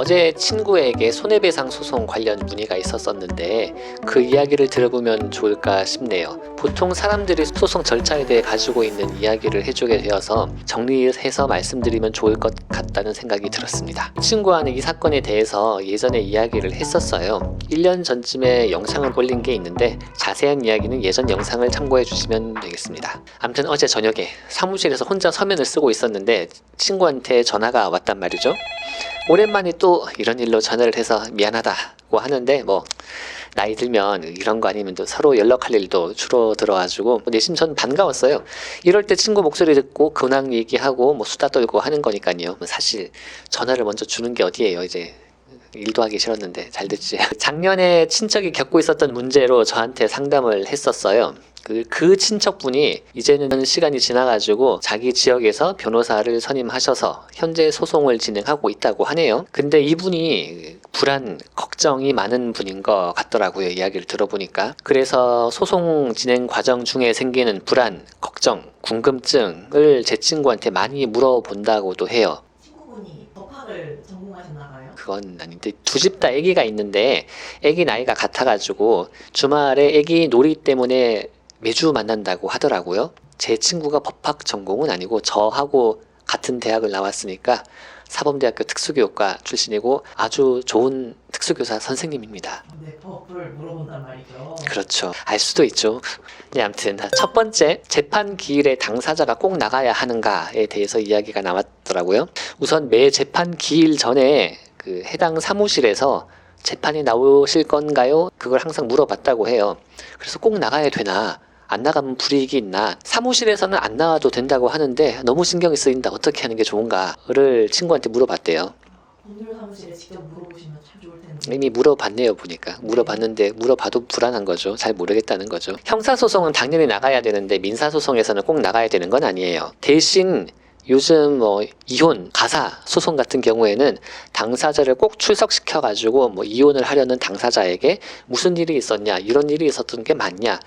어제 친구에게 손해배상 소송 관련 문의가 있었었는데 그 이야기를 들어보면 좋을까 싶네요. 보통 사람들이 소송 절차에 대해 가지고 있는 이야기를 해주게 되어서 정리해서 말씀드리면 좋을 것 같다는 생각이 들었습니다. 친구와는 이 사건에 대해서 예전에 이야기를 했었어요. 1년 전쯤에 영상을 올린 게 있는데 자세한 이야기는 예전 영상을 참고해 주시면 되겠습니다. 아무튼 어제 저녁에 사무실에서 혼자 서면을 쓰고 있었는데 친구한테 전화가 왔단 말이죠. 오랜만에 또 이런 일로 전화를 해서 미안하다고 하는데 뭐 나이 들면 이런 거 아니면 또 서로 연락할 일도 줄어들어가지고 내심 전 반가웠어요. 이럴 때 친구 목소리 듣고 근황 얘기하고 뭐 수다 떨고 하는 거니까요. 사실 전화를 먼저 주는 게 어디예요. 이제 일도 하기 싫었는데 잘 됐지. 작년에 친척이 겪고 있었던 문제로 저한테 상담을 했었어요. 그 친척분이 이제는 시간이 지나가지고 자기 지역에서 변호사를 선임하셔서 현재 소송을 진행하고 있다고 하네요. 근데 이분이 불안, 걱정이 많은 분인 것 같더라고요. 이야기를 들어보니까. 그래서 소송 진행 과정 중에 생기는 불안, 걱정, 궁금증을 제 친구한테 많이 물어본다고도 해요. 친구분이 법학을 전공하셨나봐요? 그건 아닌데 두 집 다 아기가 있는데 아기 나이가 같아가지고 주말에 아기 놀이 때문에 매주 만난다고 하더라고요. 제 친구가 법학 전공은 아니고 저하고 같은 대학을 나왔으니까 사범대학교 특수교육과 출신이고 아주 좋은 특수교사 선생님입니다. 네, 법을 물어본단 말이죠. 그렇죠. 알 수도 있죠. 네, 아무튼 첫 번째, 재판 기일에 당사자가 꼭 나가야 하는가에 대해서 이야기가 나왔더라고요. 우선 매 재판 기일 전에 그 해당 사무실에서 재판이 나오실 건가요? 그걸 항상 물어봤다고 해요. 그래서 꼭 나가야 되나? 안 나가면 불이익이 있나? 사무실에서는 안 나와도 된다고 하는데 너무 신경이 쓰인다. 어떻게 하는 게 좋은가를 친구한테 물어봤대요. 법률 사무실에 직접 물어보시면 참 좋을 텐데. 이미 물어봤네요, 보니까. 물어봤는데 물어봐도 불안한 거죠. 잘 모르겠다는 거죠. 형사소송은 당연히 나가야 되는데 민사소송에서는 꼭 나가야 되는 건 아니에요. 대신 요즘 뭐 이혼, 가사 소송 같은 경우에는 당사자를 꼭 출석시켜가지고 뭐 이혼을 하려는 당사자에게 무슨 일이 있었냐, 이런 일이 있었던 게 맞냐,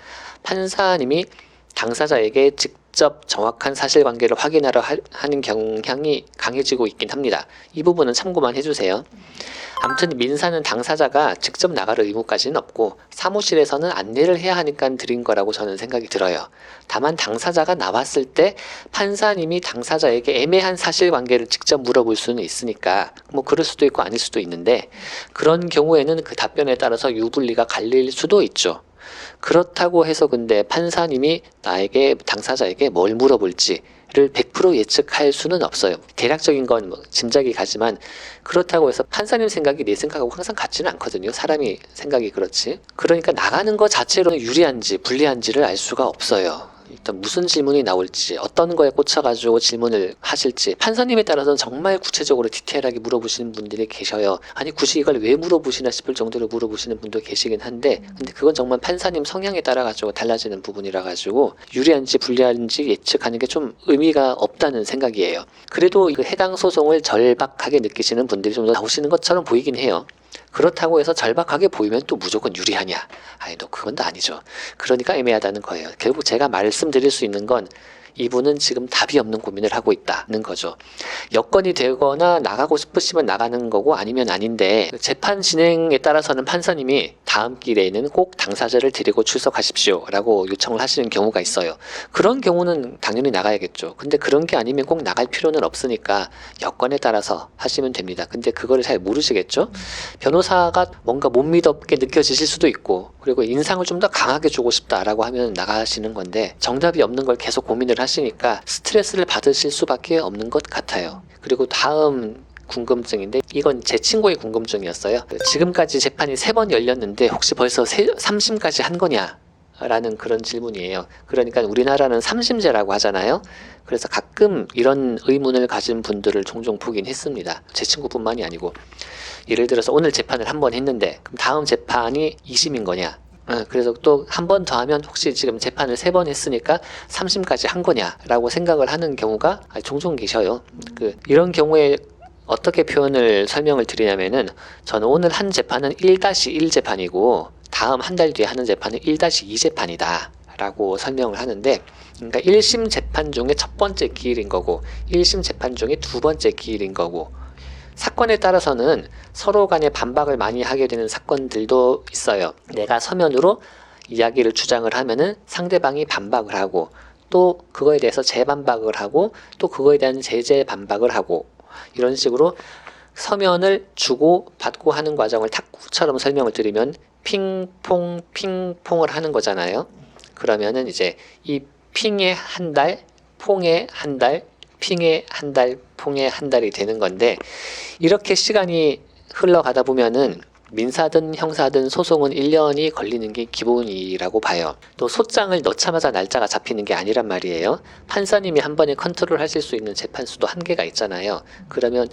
판사님이 당사자에게 직접 정확한 사실관계를 확인하려 하는 경향이 강해지고 있긴 합니다. 이 부분은 참고만 해주세요. 아무튼 민사는 당사자가 직접 나갈 의무까지는 없고 사무실에서는 안내를 해야 하니까 드린 거라고 저는 생각이 들어요. 다만 당사자가 나왔을 때 판사님이 당사자에게 애매한 사실관계를 직접 물어볼 수는 있으니까 뭐 그럴 수도 있고 아닐 수도 있는데 그런 경우에는 그 답변에 따라서 유불리가 갈릴 수도 있죠. 그렇다고 해서 근데 판사님이 나에게 당사자에게 뭘 물어볼지를 100% 예측할 수는 없어요. 대략적인 건 뭐 짐작이 가지만 그렇다고 해서 판사님 생각이 내 생각하고 항상 같지는 않거든요. 사람이 생각이 그렇지. 그러니까 나가는 것 자체로는 유리한지 불리한지를 알 수가 없어요. 일단 무슨 질문이 나올지 어떤 거에 꽂혀가지고 질문을 하실지 판사님에 따라서는 정말 구체적으로 디테일하게 물어보시는 분들이 계셔요. 아니 굳이 이걸 왜 물어보시나 싶을 정도로 물어보시는 분도 계시긴 한데 근데 그건 정말 판사님 성향에 따라 가지고 달라지는 부분이라 가지고 유리한지 불리한지 예측하는 게 좀 의미가 없다는 생각이에요. 그래도 그 해당 소송을 절박하게 느끼시는 분들이 좀 더 나오시는 것처럼 보이긴 해요. 그렇다고 해서 절박하게 보이면 또 무조건 유리하냐? 아니, 그건 또 아니죠. 그러니까 애매하다는 거예요. 결국 제가 말씀드릴 수 있는 건 이분은 지금 답이 없는 고민을 하고 있다는 거죠. 여건이 되거나 나가고 싶으시면 나가는 거고 아니면 아닌데 재판 진행에 따라서는 판사님이 다음 길에는 꼭 당사자를 데리고 출석하십시오 라고 요청을 하시는 경우가 있어요. 그런 경우는 당연히 나가야겠죠. 근데 그런 게 아니면 꼭 나갈 필요는 없으니까 여건에 따라서 하시면 됩니다. 근데 그거를 잘 모르시겠죠? 변호사가 뭔가 못 믿었게 느껴지실 수도 있고 그리고 인상을 좀 더 강하게 주고 싶다라고 하면 나가시는 건데 정답이 없는 걸 계속 고민을 하시니까 스트레스를 받으실 수밖에 없는 것 같아요. 그리고 다음 궁금증인데 이건 제 친구의 궁금증이었어요. 지금까지 재판이 3번 열렸는데 혹시 벌써 3심까지 한 거냐? 라는 그런 질문이에요. 그러니까 우리나라는 3심제라고 하잖아요. 그래서 가끔 이런 의문을 가진 분들을 종종 보긴 했습니다. 제 친구뿐만이 아니고 예를 들어서 오늘 재판을 한 번 했는데 그럼 다음 재판이 2심인 거냐? 그래서 또 한 번 더 하면 혹시 지금 재판을 3번 했으니까 3심까지 한 거냐라고 생각을 하는 경우가 종종 계셔요. 이런 경우에 어떻게 표현을 설명을 드리냐면은 저는 오늘 한 재판은 1-1 재판이고 다음 한 달 뒤에 하는 재판은 1-2 재판이다 라고 설명을 하는데 그러니까 1심 재판 중에 첫 번째 기일인 거고 1심 재판 중에 두 번째 기일인 거고 사건에 따라서는 서로 간에 반박을 많이 하게 되는 사건들도 있어요. 내가 서면으로 이야기를 주장을 하면은 상대방이 반박을 하고 또 그거에 대해서 재반박을 하고 또 그거에 대한 재반박을 하고 이런 식으로 서면을 주고 받고 하는 과정을 탁구처럼 설명을 드리면 핑퐁 핑퐁을 하는 거잖아요. 그러면은 이제 이 핑의 한 달, 퐁의 한 달, 핑의 한 달, 퐁의 한 달이 되는 건데 이렇게 시간이 흘러가다 보면은 민사든 형사든 소송은 1년이 걸리는 게 기본이라고 봐요. 또 소장을 넣자마자 날짜가 잡히는 게 아니란 말이에요. 판사님이 한 번에 컨트롤 하실 수 있는 재판수도 한계가 있잖아요. 그러면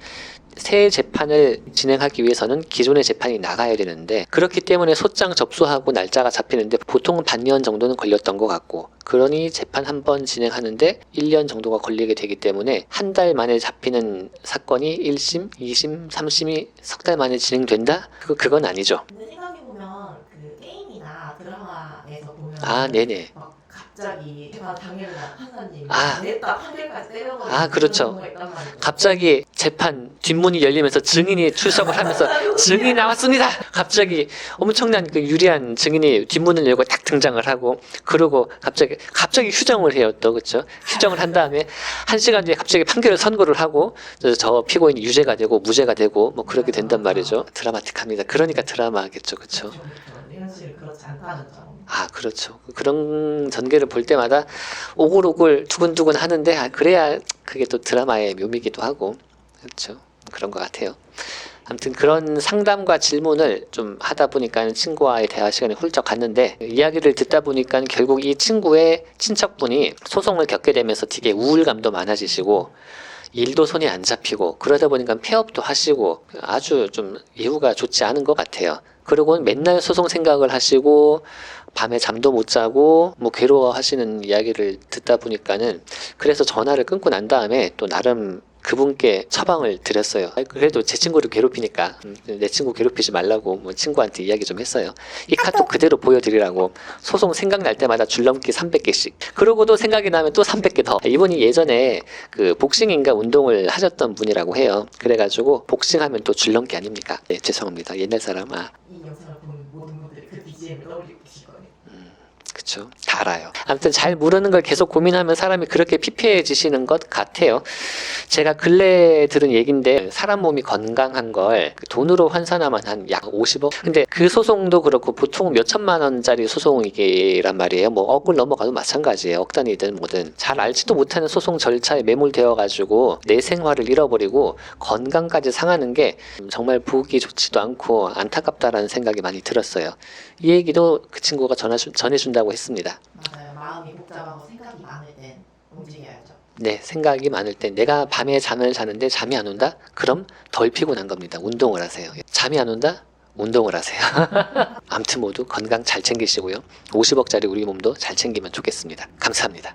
새 재판을 진행하기 위해서는 기존의 재판이 나가야 되는데 그렇기 때문에 소장 접수하고 날짜가 잡히는데 보통 반년 정도는 걸렸던 것 같고 그러니 재판 한 번 진행하는데 1년 정도가 걸리게 되기 때문에 한 달 만에 잡히는 사건이 1심, 2심, 3심이 석 달 만에 진행된다? 그건 아니죠. 근데 생각해보면 그 게임이나 드라마에서 보면 아, 네네. 막 갑자기 재판 당일날 판사님 아. 냈다 판결까지 때려버리는 아, 그렇죠. 경우가 있단 말이죠. 갑자기 재판 뒷문이 열리면서 증인이 출석을 하면서 증인이 나왔습니다. 갑자기 엄청난 그 유리한 증인이 뒷문을 열고 딱 등장을 하고 그러고 갑자기 휴정을 해요 또 그렇죠. 휴정을 한 다음에 1시간 뒤에 갑자기 판결을 선고를 하고 저 피고인이 유죄가 되고 무죄가 되고 뭐 그렇게 된단 말이죠. 드라마틱합니다. 그러니까 드라마겠죠, 그렇죠. 현실 그렇지 않다는 점. 아, 그렇죠. 그런 전개를 볼 때마다 오글오글 두근두근 하는데 그래야 그게 또 드라마의 묘미기도 하고 그렇죠. 그런 것 같아요. 아무튼 그런 상담과 질문을 좀 하다 보니까 친구와의 대화 시간이 훌쩍 갔는데 이야기를 듣다 보니까 결국 이 친구의 친척분이 소송을 겪게 되면서 되게 우울감도 많아지시고 일도 손이 안 잡히고 그러다 보니까 폐업도 하시고 아주 좀 이후가 좋지 않은 것 같아요. 그리고 맨날 소송 생각을 하시고 밤에 잠도 못 자고 뭐 괴로워하시는 이야기를 듣다 보니까는 그래서 전화를 끊고 난 다음에 또 나름 그분께 처방을 드렸어요. 그래도 제 친구를 괴롭히니까 내 친구 괴롭히지 말라고 뭐 친구한테 이야기 좀 했어요. 이 카톡 그대로 보여드리라고 소송 생각날 때마다 줄넘기 300개씩 그러고도 생각이 나면 또 300개 더. 이분이 예전에 그 복싱인가 운동을 하셨던 분이라고 해요. 그래가지고 복싱하면 또 줄넘기 아닙니까? 네, 죄송합니다. 옛날 사람. 이 영상을 보는 모든 분들이 그 BGM을 떠올리고 계실 거예요. 그쵸. 다 알아요. 아무튼 잘 모르는 걸 계속 고민하면 사람이 그렇게 피폐해지시는 것 같아요. 제가 근래에 들은 얘기인데 사람 몸이 건강한 걸 돈으로 환산하면 한 약 50억? 근데 그 소송도 그렇고 보통 몇 천만 원짜리 소송이란 말이에요. 뭐 억을 넘어가도 마찬가지예요. 억 단위든 뭐든. 잘 알지도 못하는 소송 절차에 매몰되어가지고 내 생활을 잃어버리고 건강까지 상하는 게 정말 보기 좋지도 않고 안타깝다라는 생각이 많이 들었어요. 이 얘기도 그 친구가 전해준다고 했습니다. 맞아요. 마음이 복잡하고 생각이 많을 땐 움직여야죠. 네, 생각이 많을 때 내가 밤에 잠을 자는데 잠이 안 온다? 그럼 덜 피곤한 겁니다. 운동을 하세요. 잠이 안 온다? 운동을 하세요. 아무튼 모두 건강 잘 챙기시고요. 50억짜리 우리 몸도 잘 챙기면 좋겠습니다. 감사합니다.